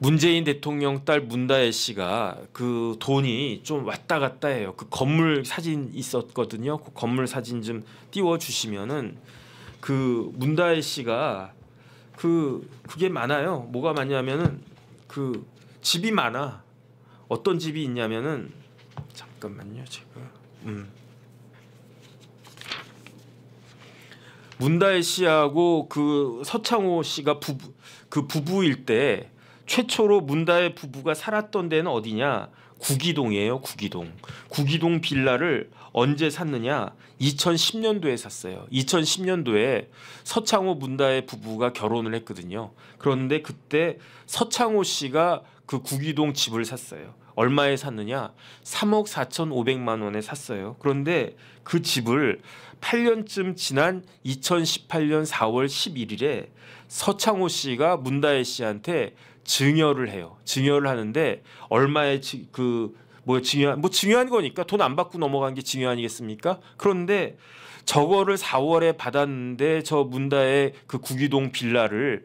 문재인 대통령 딸 문다혜 씨가 그 돈이 좀 왔다 갔다 해요. 그 건물 사진 있었거든요. 그 건물 사진 좀 띄워 주시면은 그 문다혜 씨가 그게 많아요. 뭐가 많냐면은 그 집이 많아. 어떤 집이 있냐면은 잠깐만요, 제가 문다혜 씨하고 그 서창호 씨가 부부일 때 최초로 문다혜 부부가 살았던 데는 어디냐? 구기동이에요. 구기동 빌라를 언제 샀느냐? 2010년도에 샀어요. 2010년도에 서창호 문다혜 부부가 결혼을 했거든요. 그런데 그때 서창호 씨가 그 구기동 집을 샀어요. 얼마에 샀느냐? 3억 4,500만 원에 샀어요. 그런데 그 집을 8년쯤 지난 2018년 4월 11일에 서창호 씨가 문다혜 씨한테 증여를 해요. 증여를 하는데 얼마에 중요한 거니까 돈 안 받고 넘어간 게 증여 아니겠습니까? 그런데 저거를 4월에 받았는데 저 문다혜 그 구기동 빌라를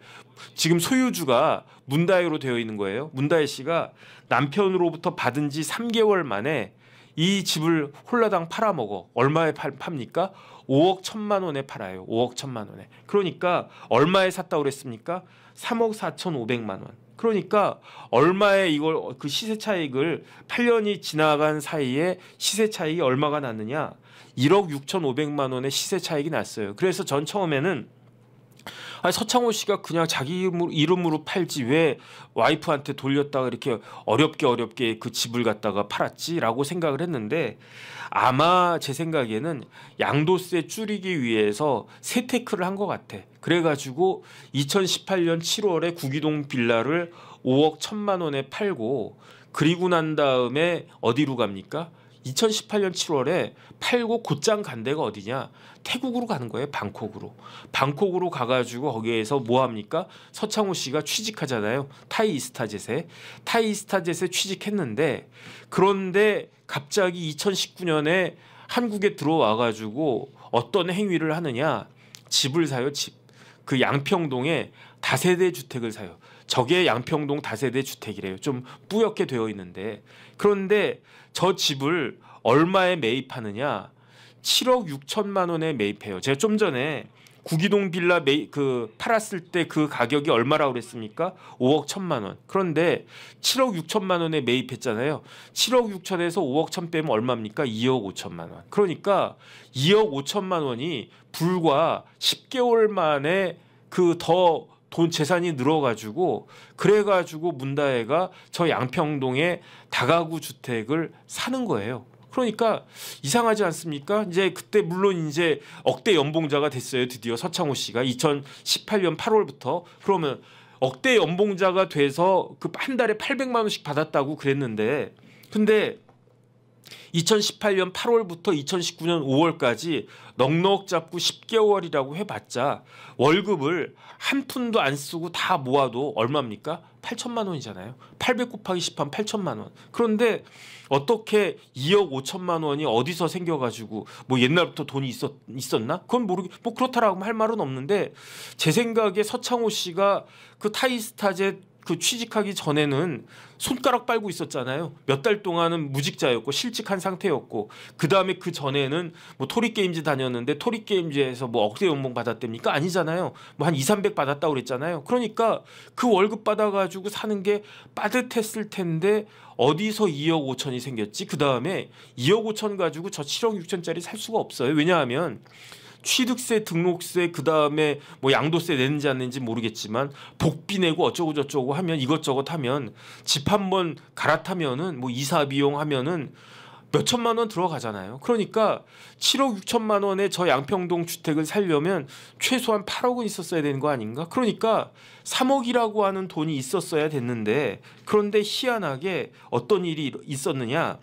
지금 소유주가 문다혜로 되어 있는 거예요. 문다혜 씨가 남편으로부터 받은 지 3개월 만에 이 집을 홀라당 팔아먹어. 얼마에 팝니까? 5억 1천만 원에 팔아요. 5억 1천만 원에. 그러니까 얼마에 샀다고 그랬습니까? 3억 4,500만 원. 그러니까 얼마에 이걸 그 시세 차익을 8년이 지나간 사이에 시세 차익이 얼마가 났느냐? 1억 6,500만 원의 시세 차익이 났어요. 그래서 전 처음에는 서창호 씨가 그냥 자기 이름으로 팔지 왜 와이프한테 돌렸다가 이렇게 어렵게 그 집을 갖다가 팔았지라고 생각을 했는데 아마 제 생각에는 양도세 줄이기 위해서 세테크를 한 것 같아. 그래가지고 2018년 7월에 구기동 빌라를 5억 1천만 원에 팔고 그리고 난 다음에 어디로 갑니까? 2018년 7월에 팔고 곧장 간 데가 어디냐? 태국으로 가는 거예요. 방콕으로 가가지고 거기에서 뭐 합니까? 서창호 씨가 취직하잖아요. 타이이스타젯에 취직했는데 그런데 갑자기 2019년에 한국에 들어와가지고 어떤 행위를 하느냐? 집을 사요. 그 양평동에 다세대 주택을 사요. 저게 양평동 다세대 주택이래요. 좀 뿌옇게 되어 있는데 그런데 저 집을 얼마에 매입하느냐? 7억 6천만 원에 매입해요. 제가 좀 전에 구기동 빌라 팔았을 때 그 가격이 얼마라고 그랬습니까? 5억 1천만 원. 그런데 7억 6천만 원에 매입했잖아요. 7억 6천에서 5억 1천 빼면 얼마입니까? 2억 5천만 원. 그러니까 2억 5천만 원이 불과 10개월 만에 돈 재산이 늘어가지고 그래가지고 문다혜가 저 양평동에 다가구 주택을 사는 거예요. 그러니까 이상하지 않습니까? 이제 그때 물론 이제 억대 연봉자가 됐어요. 드디어 서창호 씨가 2018년 8월부터 그러면 억대 연봉자가 돼서 그 한 달에 800만 원씩 받았다고 그랬는데 근데 2018년 8월부터 2019년 5월까지 넉넉 잡고 10개월이라고 해봤자 월급을 한 푼도 안 쓰고 다 모아도 얼마입니까? 8천만 원이잖아요. 800 곱하기 10하면 8천만 원. 그런데 어떻게 2억 5천만 원이 어디서 생겨가지고 뭐 옛날부터 돈이 있었나? 그건 뭐 그렇다라고 할 말은 없는데 제 생각에 서창호 씨가 그 타이스타젯 취직하기 전에는 손가락 빨고 있었잖아요. 몇 달 동안은 무직자였고 실직한 상태였고 그 다음에 그 전에는 뭐 토리게임즈 다녔는데 토리게임즈에서 뭐 억대 연봉 받았답니까? 아니잖아요. 뭐 한 2, 300 받았다고 그랬잖아요. 그러니까 그 월급 받아가지고 사는 게 빠듯했을 텐데 어디서 2억 5천이 생겼지? 그 다음에 2억 5천 가지고 저 7억 6천짜리 살 수가 없어요. 왜냐하면 취득세, 등록세, 그 다음에 뭐 양도세 내는지 안 내는지 모르겠지만 복비 내고 어쩌고 저쩌고 하면 이것저것 하면 집 한번 갈아타면은 뭐 이사 비용 하면은 몇 천만 원 들어가잖아요. 그러니까 7억 6천만 원에 저 양평동 주택을 살려면 최소한 8억은 있었어야 되는 거 아닌가? 그러니까 3억이라고 하는 돈이 있었어야 됐는데 그런데 희한하게 어떤 일이 있었느냐?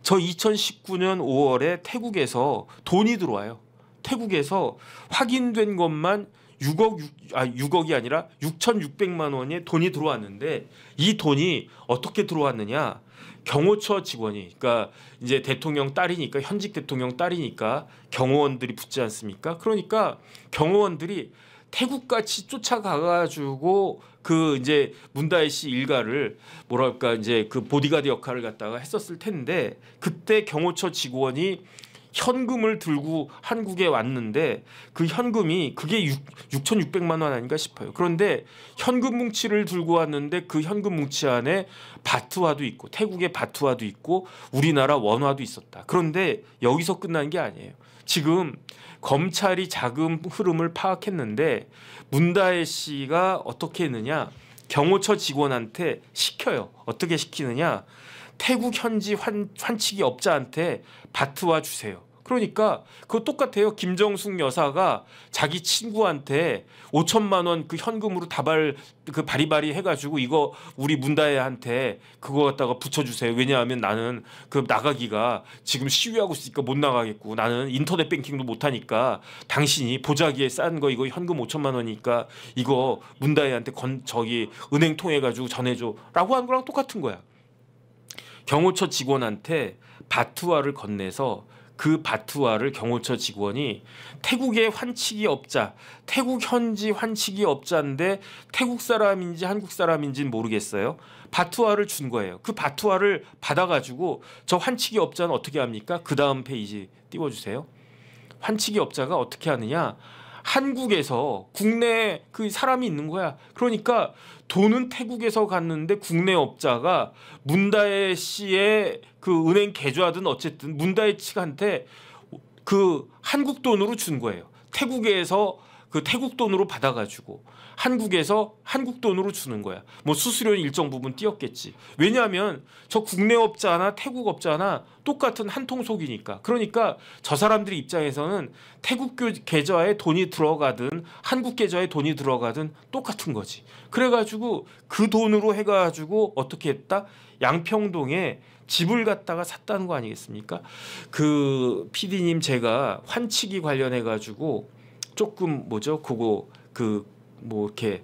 저 2019년 5월에 태국에서 돈이 들어와요. 태국에서 확인된 것만 6억이 아니라 6,600만 원의 돈이 들어왔는데 이 돈이 어떻게 들어왔느냐? 경호처 직원이 그러니까 이제 대통령 딸이니까 현직 대통령 딸이니까 경호원들이 붙지 않습니까? 그러니까 경호원들이 태국같이 쫓아가가지고 그 이제 문다혜 씨 일가를 뭐랄까 이제 그 보디가드 역할을 갖다가 했었을 텐데 그때 경호처 직원이 현금을 들고 한국에 왔는데 그 현금이 그게 6,600만 원 아닌가 싶어요. 그런데 현금 뭉치를 들고 왔는데 그 현금 뭉치 안에 바트화도 있고 태국의 바트화도 있고 우리나라 원화도 있었다. 그런데 여기서 끝난 게 아니에요. 지금 검찰이 자금 흐름을 파악했는데 문다혜 씨가 어떻게 했느냐? 경호처 직원한테 시켜요. 어떻게 시키느냐? 태국 현지 환치기 업자한테 바트화 주세요. 그러니까 그거 똑같아요. 김정숙 여사가 자기 친구한테 5천만 원 그 현금으로 다발 그 바리바리 해가지고 이거 우리 문다혜한테 그거 갖다가 붙여주세요. 왜냐하면 나는 그 나가기가 지금 시위하고 있으니까 못 나가겠고 나는 인터넷 뱅킹도 못하니까 당신이 보자기에 싼 거 이거 현금 5천만 원이니까 이거 문다혜한테 저기 은행 통해 가지고 전해줘라고 한 거랑 똑같은 거야. 경호처 직원한테 바트화를 건네서 그 바트화를 경호처 직원이 태국의 환치기 업자, 태국 현지 환치기 업자인데 태국 사람인지 한국 사람인지는 모르겠어요. 바트화를 준 거예요. 그 바트화를 받아가지고 저 환치기 업자는 어떻게 합니까? 그 다음 페이지 띄워주세요. 환치기 업자가 어떻게 하느냐? 한국에서 국내 그 사람이 있는 거야. 그러니까 돈은 태국에서 갔는데 국내 업자가 문다혜 씨의 그 은행 계좌든 어쨌든 문다혜 측한테 그 한국 돈으로 준 거예요. 태국에서 그 태국 돈으로 받아가지고 한국에서 한국 돈으로 주는 거야. 뭐 수수료는 일정 부분 띄었겠지. 왜냐하면 저 국내 업자나 태국 업자나 똑같은 한 통속이니까. 그러니까 저 사람들의 입장에서는 태국 계좌에 돈이 들어가든 한국 계좌에 돈이 들어가든 똑같은 거지. 그래가지고 그 돈으로 해가지고 어떻게 했다? 양평동에 집을 갖다가 샀다는 거 아니겠습니까? 그 PD님 제가 환치기 관련해 가지고 조금 뭐죠? 그거 그 뭐 이렇게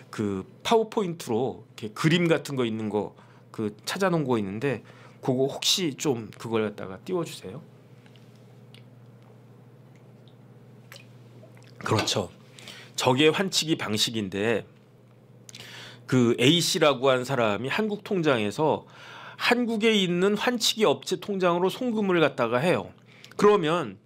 그 파워포인트로 이렇게 그림 같은 거 있는 거 그 찾아놓은 거 있는데 그거 혹시 좀 그걸 갖다가 띄워주세요. 그렇죠. 저게 환치기 방식인데 그 A 씨라고 한 사람이 한국 통장에서 한국에 있는 환치기 업체 통장으로 송금을 갖다가 해요. 그러면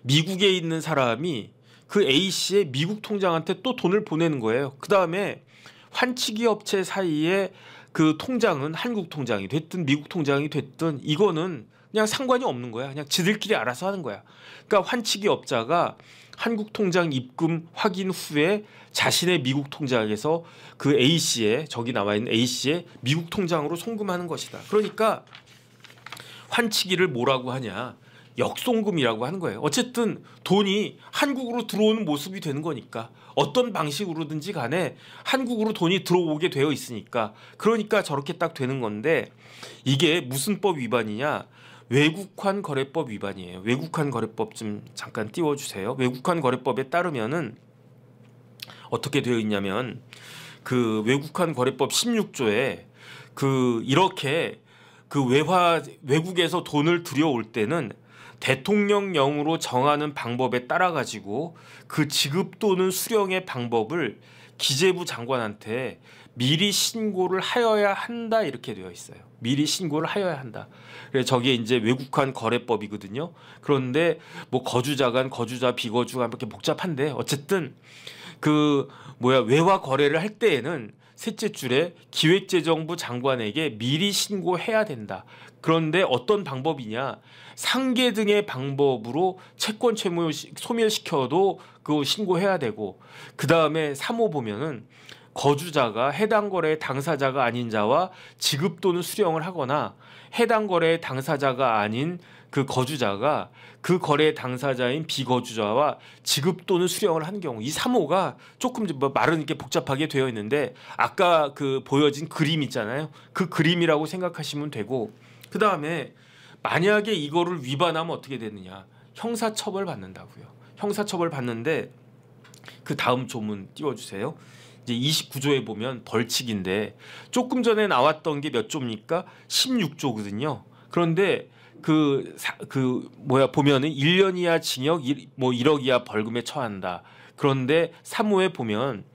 미국에 있는 사람이 그 A 씨의 미국 통장한테 또 돈을 보내는 거예요. 그 다음에 환치기 업체 사이에 그 통장은 한국 통장이 됐든 미국 통장이 됐든 이거는 그냥 상관이 없는 거야. 그냥 지들끼리 알아서 하는 거야. 그러니까 환치기 업자가 한국 통장 입금 확인 후에 자신의 미국 통장에서 그 A 씨의 저기 나와 있는 A 씨의 미국 통장으로 송금하는 것이다. 그러니까 환치기를 뭐라고 하냐? 역송금이라고 하는 거예요. 어쨌든 돈이 한국으로 들어오는 모습이 되는 거니까 어떤 방식으로든지 간에 한국으로 돈이 들어오게 되어 있으니까 그러니까 저렇게 딱 되는 건데 이게 무슨 법 위반이냐? 외국환 거래법 위반이에요. 외국환 거래법 좀 잠깐 띄워주세요. 외국환 거래법에 따르면은 어떻게 되어 있냐면 그 외국환 거래법 16조에 그 이렇게 그 외국에서 돈을 들여올 때는 대통령령으로 정하는 방법에 따라 가지고 그 지급 또는 수령의 방법을 기재부 장관한테 미리 신고를 하여야 한다 이렇게 되어 있어요. 미리 신고를 하여야 한다. 그래서 저게 이제 외국환 거래법이거든요. 그런데 뭐 거주자간 거주자 비거주가 이렇게 복잡한데 어쨌든 그 외화 거래를 할 때에는 셋째 줄에 기획재정부 장관에게 미리 신고해야 된다. 그런데 어떤 방법이냐? 상계 등의 방법으로 채권 채무 소멸시켜도 그거 신고해야 되고 그 다음에 3호 보면은 거주자가 해당 거래의 당사자가 아닌 자와 지급 또는 수령을 하거나 해당 거래의 당사자가 아닌 그 거주자가 그 거래의 당사자인 비거주자와 지급 또는 수령을 한 경우 이 3호가 조금 말은 이렇게 복잡하게 되어 있는데 아까 그 보여진 그림 있잖아요. 그 그림이라고 생각하시면 되고 그 다음에 만약에 이거를 위반하면 어떻게 되느냐? 형사처벌 받는다고요. 형사처벌 받는데 그 다음 조문 띄워주세요. 이제 29조에 보면 벌칙인데 조금 전에 나왔던 게 몇 조입니까? 16조거든요. 그런데 보면은 1년 이하 징역 1억 이하 벌금에 처한다. 그런데 사무에 보면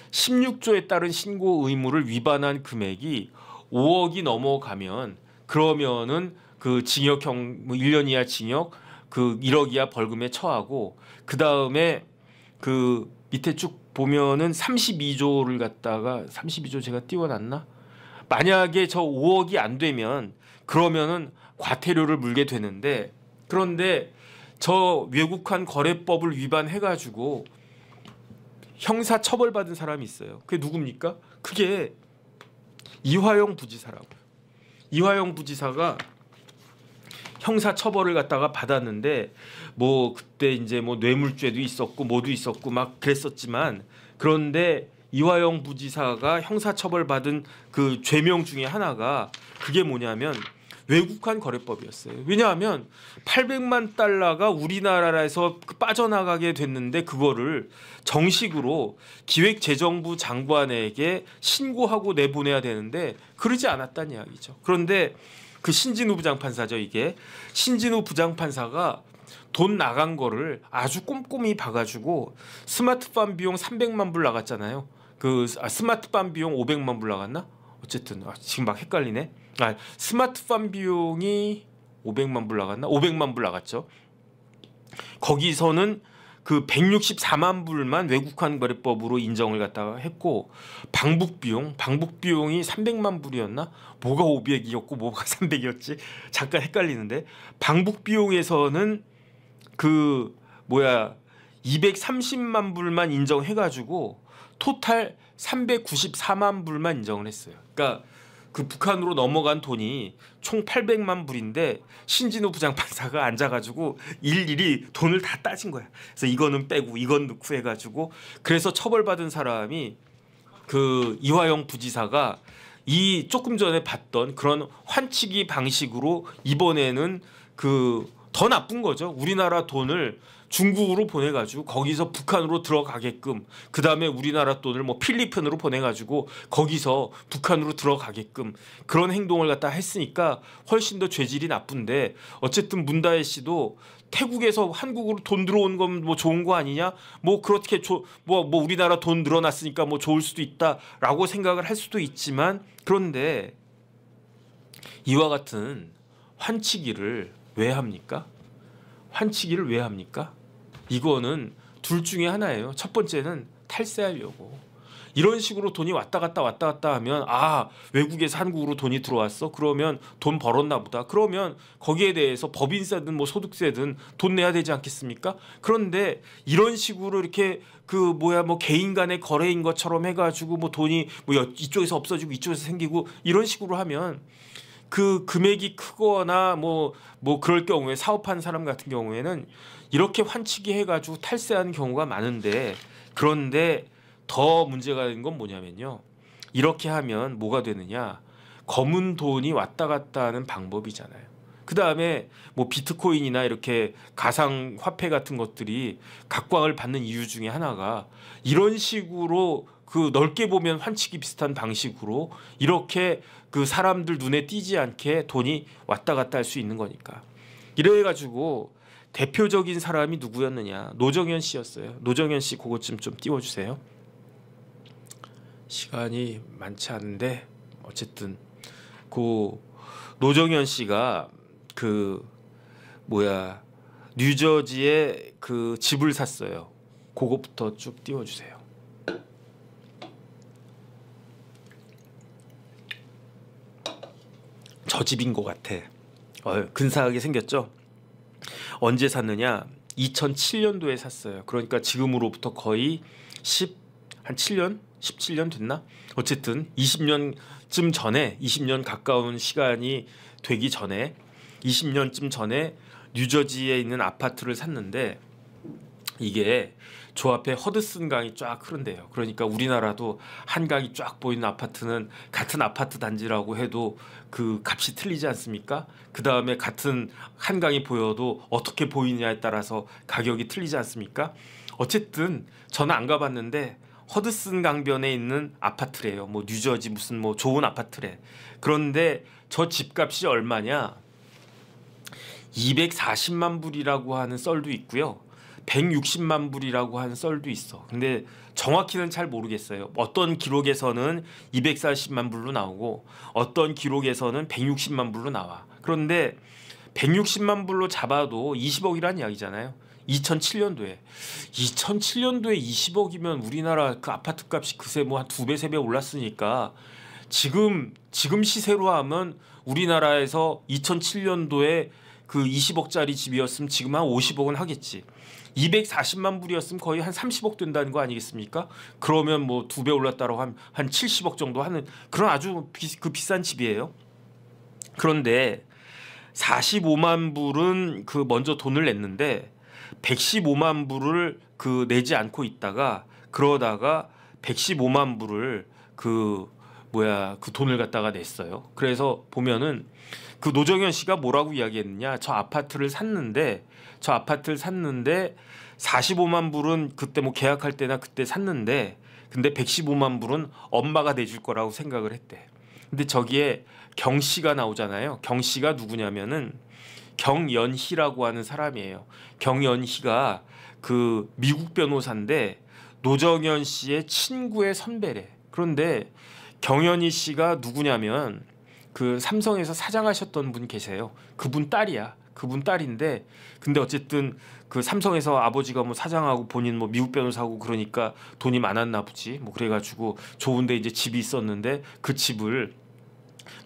16조에 따른 신고 의무를 위반한 금액이 5억이 넘어가면 그러면은 그 징역형 뭐 1년 이하 징역 그 1억 이하 벌금에 처하고 그 다음에 그 밑에 쭉 보면은 32조를 갖다가 32조 제가 띄워놨나? 만약에 저 5억이 안 되면 그러면은 과태료를 물게 되는데 그런데 저 외국환 거래법을 위반해가지고 형사 처벌받은 사람이 있어요. 그게 누굽니까? 그게 이화영 부지사라고요. 이화영 부지사가 형사 처벌을 갖다가 받았는데 뭐 그때 이제 뭐 뇌물죄도 있었고 뭐도 있었고 막 그랬었지만 그런데 이화영 부지사가 형사 처벌 받은 그 죄명 중에 하나가 그게 뭐냐면 외국환 거래법이었어요. 왜냐하면 800만 달러가 우리나라에서 빠져나가게 됐는데 그거를 정식으로 기획재정부 장관에게 신고하고 내보내야 되는데 그러지 않았다는 이야기죠. 그런데 그 신진우 부장판사죠. 이게 신진우 부장판사가 돈 나간 거를 아주 꼼꼼히 봐가지고 스마트팜 비용 300만 불 나갔잖아요. 그 스마트팜 비용 500만 불 나갔나? 어쨌든 지금 막 헷갈리네. 스마트팜 비용이 500만 불 나갔나? 500만 불 나갔죠. 거기서는 그 164만 불만 외국환 거래법으로 인정을 갖다가 했고 방북 비용이 300만 불이었나? 뭐가 500이었고 뭐가 300이었지? 잠깐 헷갈리는데 방북 비용에서는 그 230만 불만 인정해가지고 토탈 394만 불만 인정을 했어요. 그러니까 그 북한으로 넘어간 돈이 총 800만 불인데 신진우 부장판사가 앉아가지고 일일이 돈을 다 따진 거야. 그래서 이거는 빼고 이건 넣고 해가지고 그래서 처벌받은 사람이 그 이화영 부지사가 이 조금 전에 봤던 그런 환치기 방식으로 이번에는 그 더 나쁜 거죠. 우리나라 돈을 중국으로 보내가지고 거기서 북한으로 들어가게끔 그 다음에 우리나라 돈을 뭐 필리핀으로 보내가지고 거기서 북한으로 들어가게끔 그런 행동을 갖다 했으니까 훨씬 더 죄질이 나쁜데 어쨌든 문다혜 씨도 태국에서 한국으로 돈 들어온 건 뭐 좋은 거 아니냐? 뭐 그렇게 뭐 우리나라 돈 늘어났으니까 뭐 좋을 수도 있다라고 생각을 할 수도 있지만 그런데 이와 같은 환치기를 왜 합니까? 환치기를 왜 합니까? 이거는 둘 중에 하나예요. 첫 번째는 탈세하려고. 이런 식으로 돈이 왔다 갔다 하면 외국에서 한국으로 돈이 들어왔어? 그러면 돈 벌었나 보다. 그러면 거기에 대해서 법인세든 뭐 소득세든 돈 내야 되지 않겠습니까? 그런데 이런 식으로 이렇게 뭐 개인 간의 거래인 것처럼 해가지고 뭐 돈이 뭐 이쪽에서 없어지고 이쪽에서 생기고 이런 식으로 하면 그 금액이 크거나 뭐 그럴 경우에 사업하는 사람 같은 경우에는 이렇게 환치기 해가지고 탈세하는 경우가 많은데 그런데 더 문제가 되는 건 뭐냐면요. 이렇게 하면 뭐가 되느냐. 검은 돈이 왔다 갔다 하는 방법이잖아요. 그 다음에 뭐 비트코인이나 이렇게 가상 화폐 같은 것들이 각광을 받는 이유 중에 하나가 이런 식으로 그 넓게 보면 환치기 비슷한 방식으로 이렇게 그 사람들 눈에 띄지 않게 돈이 왔다 갔다 할 수 있는 거니까. 이래가지고 대표적인 사람이 누구였느냐. 노정현 씨였어요. 노정현 씨 그것 좀 띄워주세요. 시간이 많지 않은데 어쨌든 그 노정현 씨가 뉴저지에 그 집을 샀어요. 그것부터 쭉 띄워주세요. 저 집인 것 같아. 근사하게 생겼죠. 언제 샀느냐? 2007년도에 샀어요. 그러니까 지금으로부터 거의 17년 됐나? 어쨌든 20년쯤 전에 20년 가까운 시간이 되기 전에 20년쯤 전에 뉴저지에 있는 아파트를 샀는데 이게 저 앞에 허드슨 강이 쫙 흐른대요. 그러니까 우리나라도 한강이 쫙 보이는 아파트는 같은 아파트 단지라고 해도 그 값이 틀리지 않습니까? 그 다음에 같은 한강이 보여도 어떻게 보이냐에 따라서 가격이 틀리지 않습니까? 어쨌든 저는 안 가봤는데 허드슨 강변에 있는 아파트래요. 뭐 뉴저지 무슨 뭐 좋은 아파트래. 그런데 저 집값이 얼마냐? 240만 불이라고 하는 썰도 있고요. 160만 불이라고 한 썰도 있어. 근데 정확히는 잘 모르겠어요. 어떤 기록에서는 240만 불로 나오고 어떤 기록에서는 160만 불로 나와. 그런데 160만 불로 잡아도 20억이란 이야기잖아요. 2007년도에 20억이면 우리나라 그 아파트 값이 그새 뭐 한 2배, 3배 올랐으니까 지금 시세로 하면 우리나라에서 2007년도에 그 20억짜리 집이었으면 지금 한 50억은 하겠지. 240만 불이었으면 거의 한 30억 된다는 거 아니겠습니까? 그러면 뭐 2배 올랐다고 한 70억 정도 하는 그런 아주 비싼 집이에요. 그런데 45만 불은 그 먼저 돈을 냈는데 115만 불을 그 내지 않고 있다가 그러다가 115만 불을 그 돈을 갖다가 냈어요. 그래서 보면은 그 노정현 씨가 뭐라고 이야기했느냐? 저 아파트를 샀는데 45만 불은 그때 뭐 계약할 때나 그때 샀는데 근데 115만 불은 엄마가 내줄 거라고 생각을 했대. 근데 저기에 경 씨가 나오잖아요. 경 씨가 누구냐면은 경연희라고 하는 사람이에요. 경연희가 그 미국 변호사인데 노정현 씨의 친구의 선배래. 그런데 경연희 씨가 누구냐면 그 삼성에서 사장하셨던 분 계세요. 그분 딸이야. 그분 딸인데 근데 어쨌든 그 삼성에서 아버지가 뭐 사장하고 본인 뭐 미국 변호사하고 그러니까 돈이 많았나 보지. 뭐 그래가지고 좋은데 이제 집이 있었는데 그 집을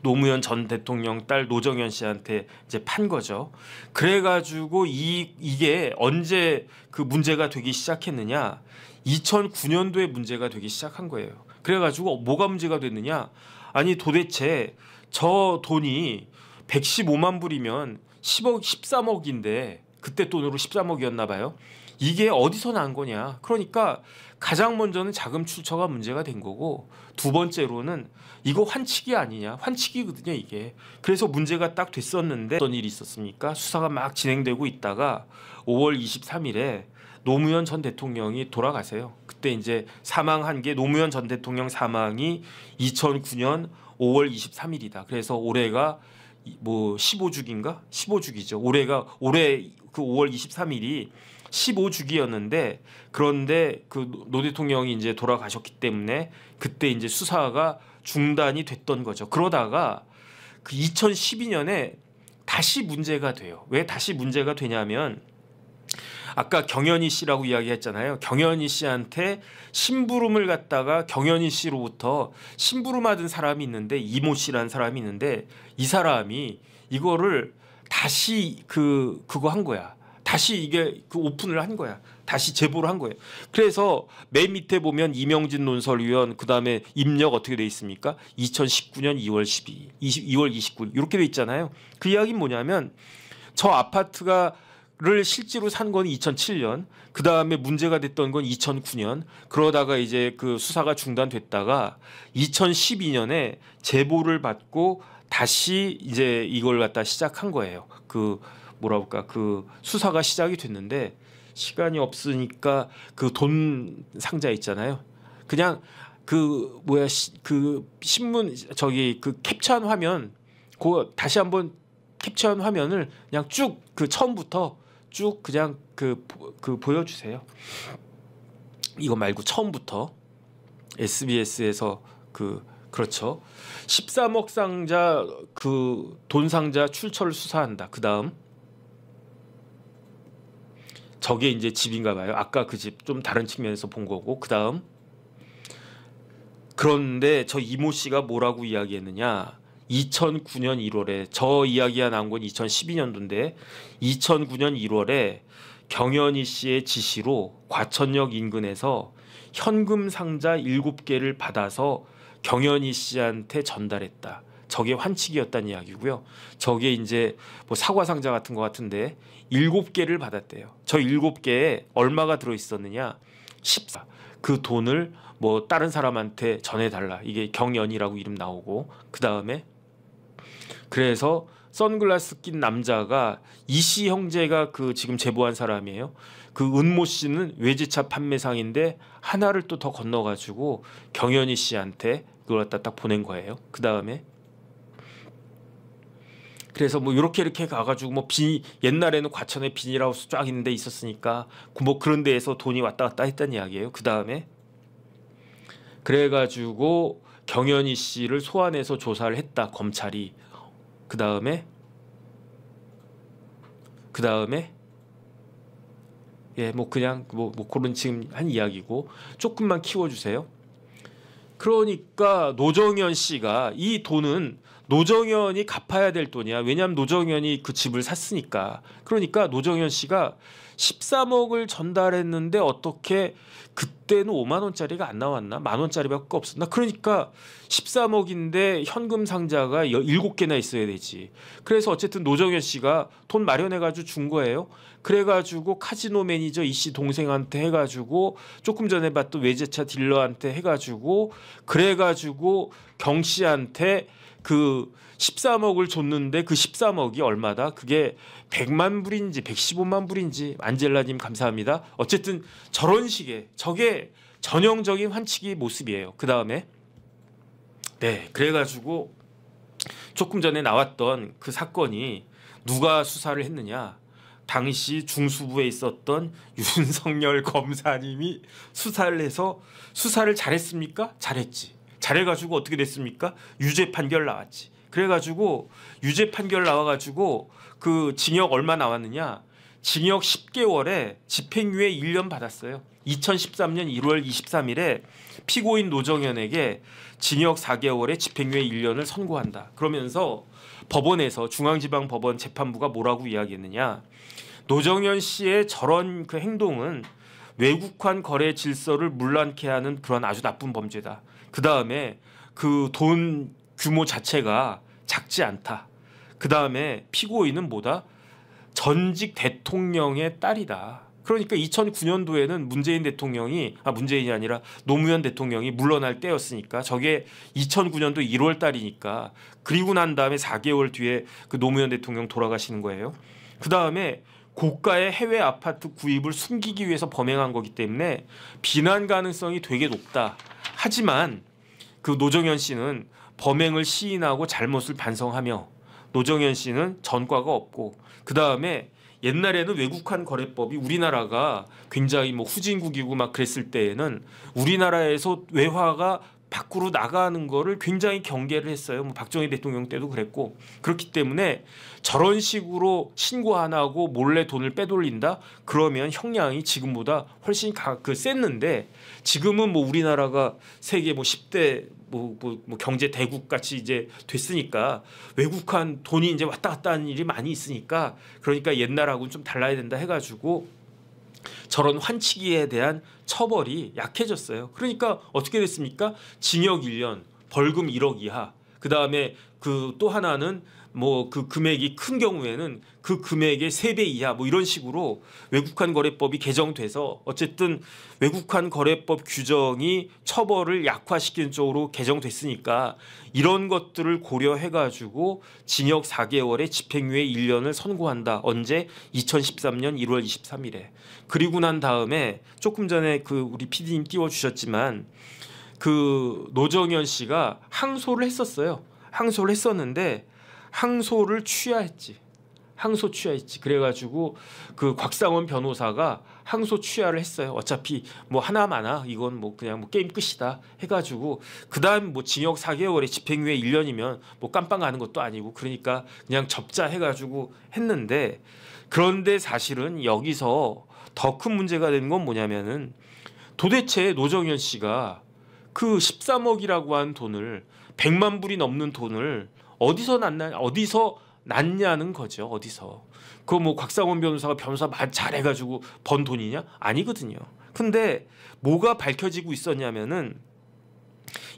노무현 전 대통령 딸 노정현 씨한테 이제 판 거죠. 그래가지고 이게 언제 그 문제가 되기 시작했느냐? 2009년도에 문제가 되기 시작한 거예요. 그래가지고 뭐가 문제가 됐느냐? 아니 도대체 저 돈이 115만 불이면 10억, 13억인데 그때 돈으로 13억이었나 봐요. 이게 어디서 난 거냐? 그러니까 가장 먼저는 자금 출처가 문제가 된 거고 두 번째로는 이거 환치기 아니냐? 환치기거든요, 이게. 그래서 문제가 딱 됐었는데 어떤 일이 있었습니까? 수사가 막 진행되고 있다가 5월 23일에 노무현 전 대통령이 돌아가세요. 그때 이제 사망한 게 노무현 전 대통령 사망이 2009년 5월 23일이다. 그래서 올해가 뭐 15주기인가? 15주기죠. 올해 그 5월 23일이 15주기였는데 그런데 그 노 대통령이 이제 돌아가셨기 때문에 그때 이제 수사가 중단이 됐던 거죠. 그러다가 그 2012년에 다시 문제가 돼요. 왜 다시 문제가 되냐면 아까 경연희 씨라고 이야기했잖아요. 경연희 씨한테 심부름을 갖다가 경연희 씨로부터 심부름하던 사람이 있는데 이모 씨라는 사람이 있는데 이 사람이 이거를 다시 그거 한 거야. 다시 이게 그 오픈을 한 거야. 다시 제보를 한 거예요. 그래서 맨 밑에 보면 이명진 논설위원 그다음에 입력 어떻게 돼 있습니까? 2019년 2월 12일, 2월 29일 이렇게 돼 있잖아요. 그 이야기는 뭐냐면 저 아파트를 실제로 산 건 2007년, 그 다음에 문제가 됐던 건 2009년, 그러다가 이제 그 수사가 중단됐다가 2012년에 제보를 받고 다시 이제 이걸 갖다 시작한 거예요. 그 수사가 시작이 됐는데 시간이 없으니까 그 돈 상자 있잖아요. 그냥 그 신문 그 캡처한 화면 다시 한번 캡처한 화면을 그냥 쭉 그 처음부터 쭉 그냥 보여주세요. 이거 말고 처음부터 SBS에서 그렇죠. 13억 상자 그 돈 상자 출처를 수사한다. 그다음 저게 이제 집인가 봐요. 아까 그 집 좀 다른 측면에서 본 거고. 그다음 그런데 저 이모 씨가 뭐라고 이야기했느냐? 2009년 1월에 저 이야기가 나온 건 2012년도인데 2009년 1월에 경연희 씨의 지시로 과천역 인근에서 현금 상자 7개를 받아서 경연희 씨한테 전달했다. 저게 환치기였다는 이야기고요. 저게 이제 뭐 사과 상자 같은 거 같은데 7개를 받았대요. 저 7개에 얼마가 들어 있었느냐? 14. 그 돈을 뭐 다른 사람한테 전해달라. 이게 경연이라고 이름 나오고 그 다음에 그래서 선글라스 낀 남자가 이씨 형제가 그 지금 제보한 사람이에요. 그 은모 씨는 외제차 판매상인데 하나를 또 더 건너가지고 경연희 씨한테 그걸 갖다 딱 보낸 거예요. 그 다음에 그래서 뭐 이렇게 가가지고 뭐 옛날에는 과천에 비닐하우스 쫙 있는 데 있었으니까 뭐 그런 데에서 돈이 왔다 갔다 했다는 이야기예요. 그 다음에 그래가지고 경연희 씨를 소환해서 조사를 했다 검찰이. 그 다음에 예, 뭐 그냥 뭐 그런 지금 한 이야기고 조금만 키워주세요. 그러니까 노정현 씨가 이 돈은 노정현이 갚아야 될 돈이야. 왜냐하면 노정현이 그 집을 샀으니까. 그러니까 노정현 씨가 13억을 전달했는데 어떻게 그때는 5만 원짜리가 안 나왔나? 만 원짜리밖에 없었나? 그러니까 13억인데 현금 상자가 7개나 있어야 되지. 그래서 어쨌든 노정현 씨가 돈 마련해가지고 준 거예요. 그래가지고 카지노 매니저 이씨 동생한테 해가지고 조금 전에 봤던 외제차 딜러한테 해가지고 그래가지고 경 씨한테 그 13억을 줬는데 그 13억이 얼마다? 그게 100만 불인지 115만 불인지 안젤라님 감사합니다. 어쨌든 저런 식의 저게 전형적인 환치기 모습이에요. 그 다음에 네 그래가지고 조금 전에 나왔던 그 사건이 누가 수사를 했느냐? 당시 중수부에 있었던 윤석열 검사님이 수사를 해서 수사를 잘했습니까? 잘했지. 잘해가지고 어떻게 됐습니까? 유죄 판결 나왔지. 그래가지고 유죄 판결 나와가지고 그 징역 얼마 나왔느냐? 징역 10개월에 집행유예 1년 받았어요. 2013년 1월 23일에 피고인 노정현에게 징역 4개월에 집행유예 1년을 선고한다. 그러면서 법원에서 중앙지방법원 재판부가 뭐라고 이야기했느냐? 노정현 씨의 저런 그 행동은 외국환 거래 질서를 문란케 하는 그런 아주 나쁜 범죄다. 그 다음에 그 돈 규모 자체가 작지 않다. 그 다음에 피고인은 뭐다? 전직 대통령의 딸이다. 그러니까 2009년도에는 문재인 대통령이 문재인이 아니라 노무현 대통령이 물러날 때였으니까 저게 2009년도 1월 달이니까 그리고 난 다음에 4개월 뒤에 그 노무현 대통령 돌아가시는 거예요. 그 다음에 고가의 해외 아파트 구입을 숨기기 위해서 범행한 거기 때문에 비난 가능성이 되게 높다. 하지만 그 노정현 씨는 범행을 시인하고 잘못을 반성하며 노정현 씨는 전과가 없고 그 다음에 옛날에는 외국환 거래법이 우리나라가 굉장히 뭐 후진국이고 막 그랬을 때에는 우리나라에서 외화가 밖으로 나가는 거를 굉장히 경계를 했어요. 뭐 박정희 대통령 때도 그랬고 그렇기 때문에 저런 식으로 신고 안 하고 몰래 돈을 빼돌린다? 그러면 형량이 지금보다 훨씬 셌는데 지금은 뭐 우리나라가 세계 뭐 10대 뭐 경제 대국 같이 이제 됐으니까 외국한 돈이 이제 왔다 갔다 하는 일이 많이 있으니까 그러니까 옛날하고는 좀 달라야 된다 해가지고 저런 환치기에 대한 처벌이 약해졌어요. 그러니까 어떻게 됐습니까? 징역 1년, 벌금 1억 이하. 그 다음에 그 또 하나는 뭐 그 금액이 큰 경우에는 그 금액의 3배 이하 뭐 이런 식으로 외국환 거래법이 개정돼서 어쨌든 외국환 거래법 규정이 처벌을 약화시키는 쪽으로 개정됐으니까 이런 것들을 고려해가지고 징역 4개월에 집행유예 1년을 선고한다. 언제? 2013년 1월 23일에. 그리고 난 다음에 조금 전에 그 우리 PD님 띄워주셨지만 그 노정현 씨가 항소를 했었어요. 항소를 했었는데 항소를 취하했지. 항소 취하했지. 그래가지고 그 곽상원 변호사가 항소 취하를 했어요. 어차피 뭐 하나마나 이건 뭐 그냥 뭐 게임 끝이다 해가지고 그 다음 뭐 징역 4개월에 집행유예 1년이면 뭐 깜빵 가는 것도 아니고 그러니까 그냥 접자 해가지고 했는데 그런데 사실은 여기서 더 큰 문제가 되는 건 뭐냐면은 도대체 노정현 씨가 그 13억이라고 한 돈을 100만 불이 넘는 돈을 어디서 났냐는 거죠. 어디서. 그거 뭐 곽상원 변호사가 변호사 말 잘해가지고 번 돈이냐? 아니거든요. 근데 뭐가 밝혀지고 있었냐면은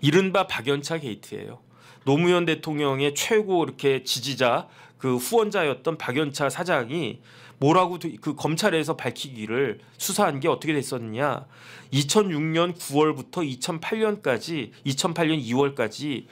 이른바 박연차 게이트예요. 노무현 대통령의 최고 이렇게 지지자 그 후원자였던 박연차 사장이 뭐라고 그 검찰에서 밝히기를 수사한 게 어떻게 됐었느냐? 2006년 9월부터 2008년까지 2008년 2월까지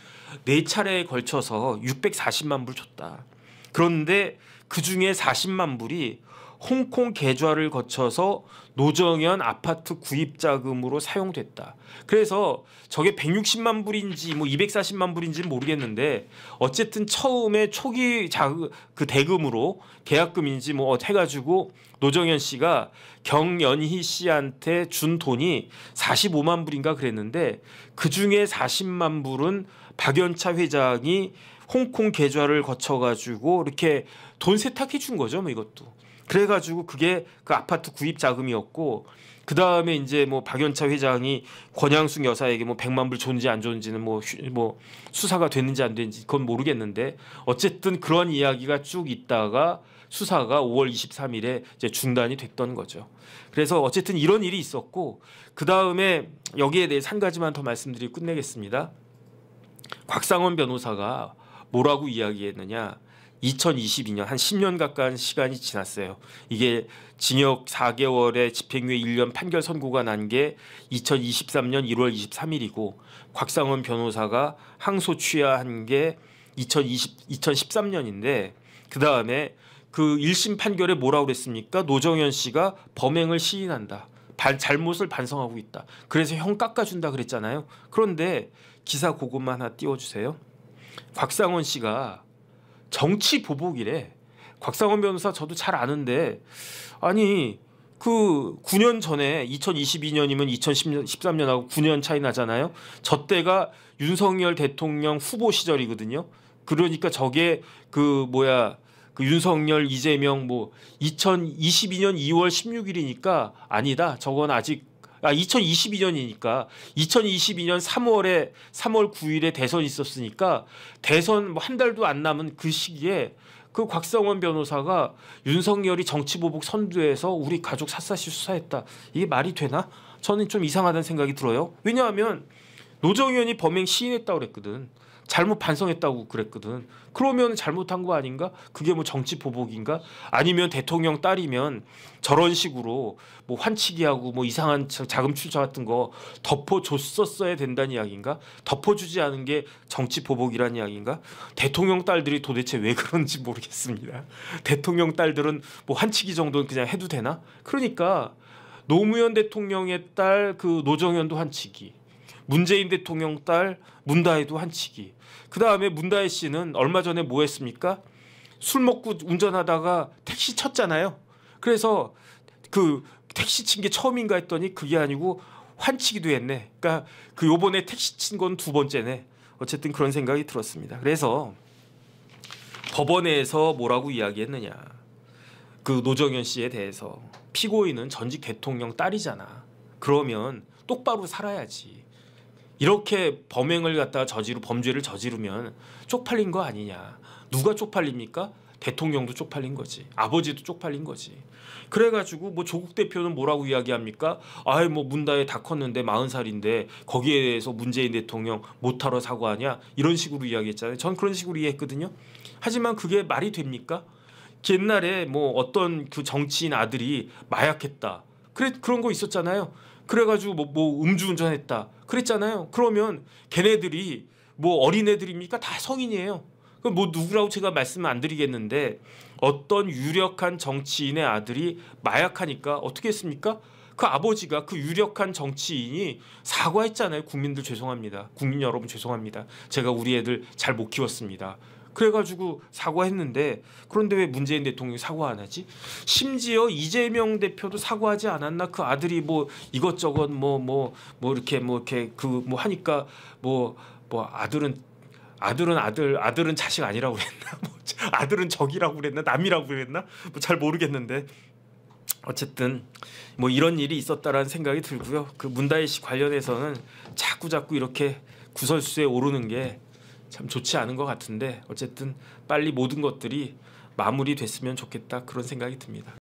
4차례에 걸쳐서 640만 불 줬다. 그런데 그 중에 40만 불이 홍콩 계좌를 거쳐서 노정현 아파트 구입 자금으로 사용됐다. 그래서 저게 160만 불인지 뭐 240만 불인지는 모르겠는데 어쨌든 처음에 초기 그 대금으로 계약금인지 뭐 해가지고 노정현 씨가 경연희 씨한테 준 돈이 45만 불인가 그랬는데 그 중에 40만 불은 박연차 회장이 홍콩 계좌를 거쳐가지고 이렇게 돈 세탁해 준 거죠, 뭐 이것도. 그래가지고 그게 그 아파트 구입 자금이었고, 그 다음에 이제 뭐 박연차 회장이 권양숙 여사에게 뭐 100만 불 줬는지 안 줬는지는 뭐 수사가 됐는지 안 됐는지 그건 모르겠는데 어쨌든 그런 이야기가 쭉 있다가 수사가 5월 23일에 이제 중단이 됐던 거죠. 그래서 어쨌든 이런 일이 있었고, 그 다음에 여기에 대해서 한 가지만 더 말씀드리고 끝내겠습니다. 곽상원 변호사가 뭐라고 이야기했느냐. 2022년 한 10년 가까운 시간이 지났어요. 이게 징역 4개월에 집행유예 1년 판결 선고가 난 게 2023년 1월 23일이고 곽상원 변호사가 항소 취하한 게 2013년인데 그 다음에 그 1심 판결에 뭐라고 그랬습니까? 노정현 씨가 범행을 시인한다. 잘못을 반성하고 있다. 그래서 형 깎아준다 그랬잖아요. 그런데 기사 그것만 하나 띄워주세요. 곽상원 씨가 정치 보복이래. 곽상원 변호사 저도 잘 아는데 아니 그 9년 전에 2022년이면 2013년하고 9년 차이 나잖아요. 저 때가 윤석열 대통령 후보 시절이거든요. 그러니까 저게 그 윤석열 이재명 뭐 2022년 2월 16일이니까 아니다. 저건 아직 2022년이니까 2022년 3월 9일에 대선이 있었으니까 대선 뭐 한 달도 안 남은 그 시기에 그 곽상원 변호사가 윤석열이 정치보복 선두에서 우리 가족 샅샅이 수사했다. 이게 말이 되나? 저는 좀 이상하다는 생각이 들어요. 왜냐하면 노정현이 범행 시인했다고 그랬거든. 잘못 반성했다고 그랬거든. 그러면 잘못한 거 아닌가? 그게 뭐 정치 보복인가? 아니면 대통령 딸이면 저런 식으로 뭐 환치기하고 뭐 이상한 자금 출처 같은 거 덮어줬었어야 된다는 이야기인가? 덮어주지 않은 게 정치 보복이라는 이야기인가? 대통령 딸들이 도대체 왜 그런지 모르겠습니다. 대통령 딸들은 뭐 환치기 정도는 그냥 해도 되나? 그러니까 노무현 대통령의 딸 그 노정현도 환치기, 문재인 대통령 딸 문다혜도 환치기. 그 다음에 문다혜 씨는 얼마 전에 뭐 했습니까? 술 먹고 운전하다가 택시 쳤잖아요. 그래서 그 택시 친 게 처음인가 했더니 그게 아니고 환치기도 했네. 그러니까 그 요번에 택시 친 건 2번째네. 어쨌든 그런 생각이 들었습니다. 그래서 법원에서 뭐라고 이야기했느냐. 그 노정현 씨에 대해서 피고인은 전직 대통령 딸이잖아. 그러면 똑바로 살아야지. 이렇게 범행을 갖다가 범죄를 저지르면 쪽팔린 거 아니냐. 누가 쪽팔립니까? 대통령도 쪽팔린 거지. 아버지도 쪽팔린 거지. 그래가지고 뭐 조국 대표는 뭐라고 이야기합니까? 아이 뭐 문다혜 다 컸는데 40살인데 거기에 대해서 문재인 대통령 못하러 사과하냐? 이런 식으로 이야기했잖아요. 전 그런 식으로 이해했거든요. 하지만 그게 말이 됩니까? 옛날에 뭐 어떤 그 정치인 아들이 마약했다. 그런 거 있었잖아요. 그래가지고 뭐 음주운전했다 그랬잖아요. 그러면 걔네들이 뭐 어린애들입니까? 다 성인이에요. 그럼 뭐 누구라고 제가 말씀을 안 드리겠는데 어떤 유력한 정치인의 아들이 마약하니까 어떻게 했습니까? 그 아버지가 그 유력한 정치인이 사과했잖아요. 국민들 죄송합니다. 국민 여러분 죄송합니다. 제가 우리 애들 잘 못 키웠습니다. 그래가지고 사과했는데 그런데 왜 문재인 대통령이 사과 안 하지? 심지어 이재명 대표도 사과하지 않았나? 그 아들이 뭐 이것저것 이렇게 그 뭐 하니까 아들은 자식 아니라고 그랬나? 아들은 적이라고 그랬나? 남이라고 그랬나? 뭐 잘 모르겠는데 어쨌든 뭐 이런 일이 있었다라는 생각이 들고요. 그 문다혜 씨 관련해서는 자꾸 이렇게 구설수에 오르는 게 참 좋지 않은 것 같은데 어쨌든 빨리 모든 것들이 마무리됐으면 좋겠다 그런 생각이 듭니다.